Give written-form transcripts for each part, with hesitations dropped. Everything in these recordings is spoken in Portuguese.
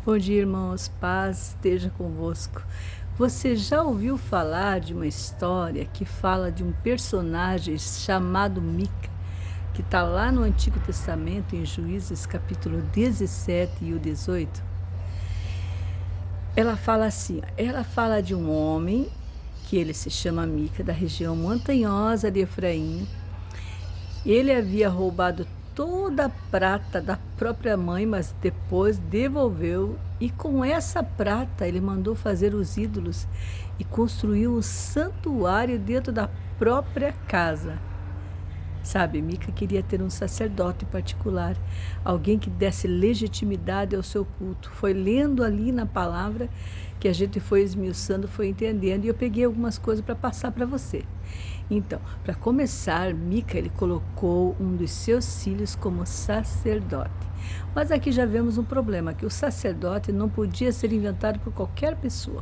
Bom dia, irmãos. Paz esteja convosco. Você já ouviu falar de uma história que fala de um personagem chamado Mica, que está lá no Antigo Testamento, em Juízes, capítulo 17 e o 18? Ela fala assim, ela fala de um homem, que ele se chama Mica, da região montanhosa de Efraim. Ele havia roubado toda a prata da própria mãe, mas depois devolveu, e com essa prata ele mandou fazer os ídolos e construiu um santuário dentro da própria casa. Sabe, Mica queria ter um sacerdote particular, alguém que desse legitimidade ao seu culto. Foi lendo ali na palavra que a gente foi esmiuçando, foi entendendo, e eu peguei algumas coisas para passar para você. Então, para começar, Mica ele colocou um dos seus filhos como sacerdote. Mas aqui já vemos um problema, que o sacerdote não podia ser inventado por qualquer pessoa.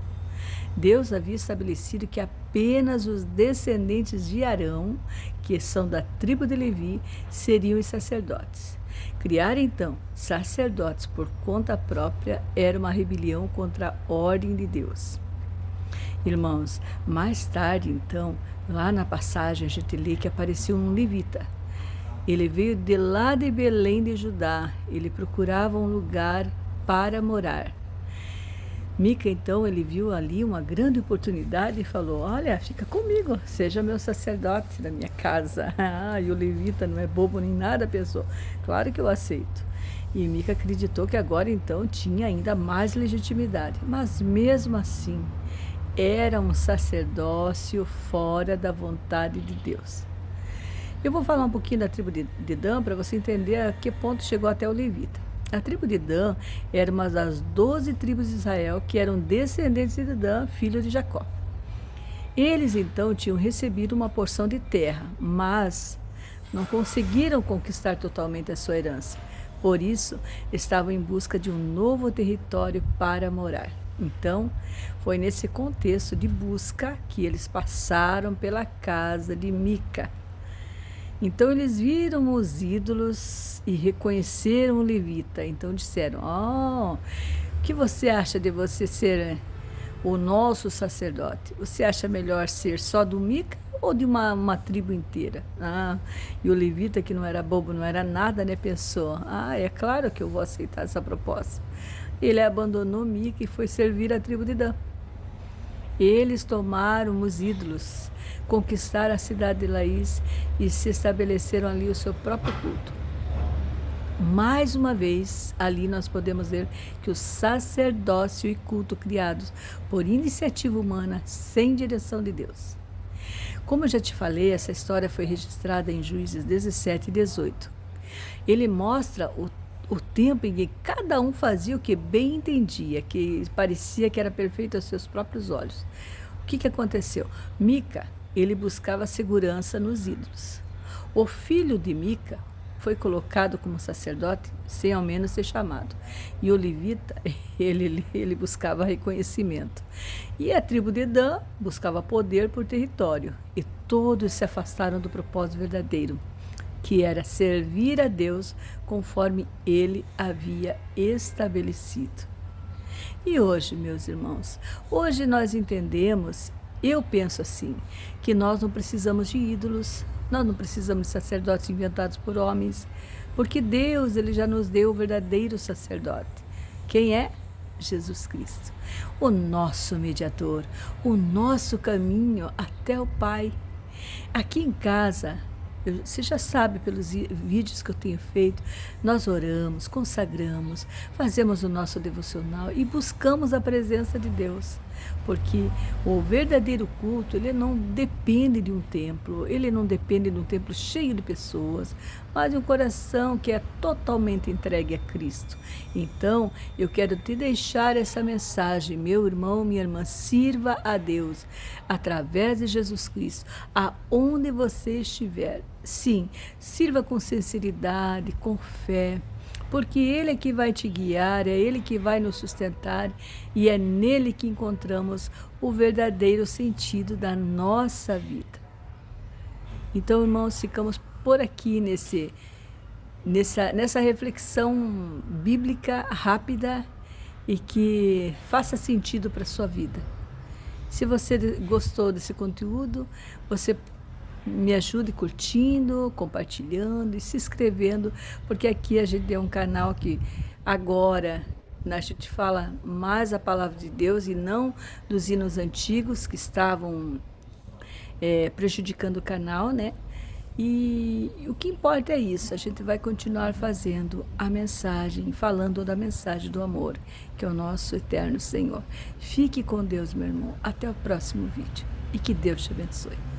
Deus havia estabelecido que apenas os descendentes de Arão, que são da tribo de Levi, seriam os sacerdotes. Criar, então, sacerdotes por conta própria era uma rebelião contra a ordem de Deus. Irmãos, mais tarde, então, lá na passagem a gente lê que apareceu um levita. Ele veio de lá de Belém de Judá. Ele procurava um lugar para morar. Mica, então, ele viu ali uma grande oportunidade e falou: olha, fica comigo, seja meu sacerdote da minha casa. E o levita não é bobo nem nada, pensou. Claro que eu aceito. E Mica acreditou que agora, então, tinha ainda mais legitimidade. Mas mesmo assim, era um sacerdócio fora da vontade de Deus. Eu vou falar um pouquinho da tribo de Dan para você entender a que ponto chegou até o levita. A tribo de Dan era uma das 12 tribos de Israel que eram descendentes de Dan, filho de Jacó. Eles então tinham recebido uma porção de terra, mas não conseguiram conquistar totalmente a sua herança. Por isso, estavam em busca de um novo território para morar. Então, foi nesse contexto de busca que eles passaram pela casa de Mica. Então eles viram os ídolos e reconheceram o levita. Então disseram: o que você acha de você ser o nosso sacerdote? Você acha melhor ser só do Mica ou de uma tribo inteira? E o levita, que não era bobo, não era nada, né? Pensou: é claro que eu vou aceitar essa proposta. Ele abandonou Mica e foi servir a tribo de Dan. Eles tomaram os ídolos, conquistaram a cidade de Laís e se estabeleceram ali o seu próprio culto. Mais uma vez, ali nós podemos ver que o sacerdócio e culto criados por iniciativa humana, sem direção de Deus. Como eu já te falei, essa história foi registrada em Juízes 17 e 18. Ele mostra o tempo em que cada um fazia o que bem entendia, que parecia que era perfeito aos seus próprios olhos. O que aconteceu? Mica, ele buscava segurança nos ídolos. O filho de Mica foi colocado como sacerdote sem ao menos ser chamado. E o levita, ele buscava reconhecimento. E a tribo de Dan buscava poder por território. E todos se afastaram do propósito verdadeiro, que era servir a Deus conforme ele havia estabelecido. E hoje, meus irmãos, hoje nós entendemos, eu penso assim, que nós não precisamos de ídolos, nós não precisamos de sacerdotes inventados por homens, porque Deus, ele já nos deu o verdadeiro sacerdote. Quem é? Jesus Cristo, o nosso mediador, o nosso caminho até o Pai. Aqui em casa, você já sabe pelos vídeos que eu tenho feito, nós oramos, consagramos, fazemos o nosso devocional e buscamos a presença de Deus. Porque o verdadeiro culto, ele não depende de um templo, ele não depende de um templo cheio de pessoas, mas de um coração que é totalmente entregue a Cristo. Então, eu quero te deixar essa mensagem, meu irmão, minha irmã, sirva a Deus através de Jesus Cristo, aonde você estiver. Sim, sirva com sinceridade, com fé, porque Ele é que vai te guiar, é Ele que vai nos sustentar e é nele que encontramos o verdadeiro sentido da nossa vida. Então, irmãos, ficamos por aqui nessa reflexão bíblica rápida e que faça sentido para a sua vida. Se você gostou desse conteúdo, você me ajude curtindo, compartilhando e se inscrevendo, porque aqui a gente é um canal que agora a gente fala mais a palavra de Deus e não dos hinos antigos que estavam prejudicando o canal, né? E o que importa é isso, a gente vai continuar fazendo a mensagem, falando da mensagem do amor, que é o nosso eterno Senhor. Fique com Deus, meu irmão. Até o próximo vídeo e que Deus te abençoe.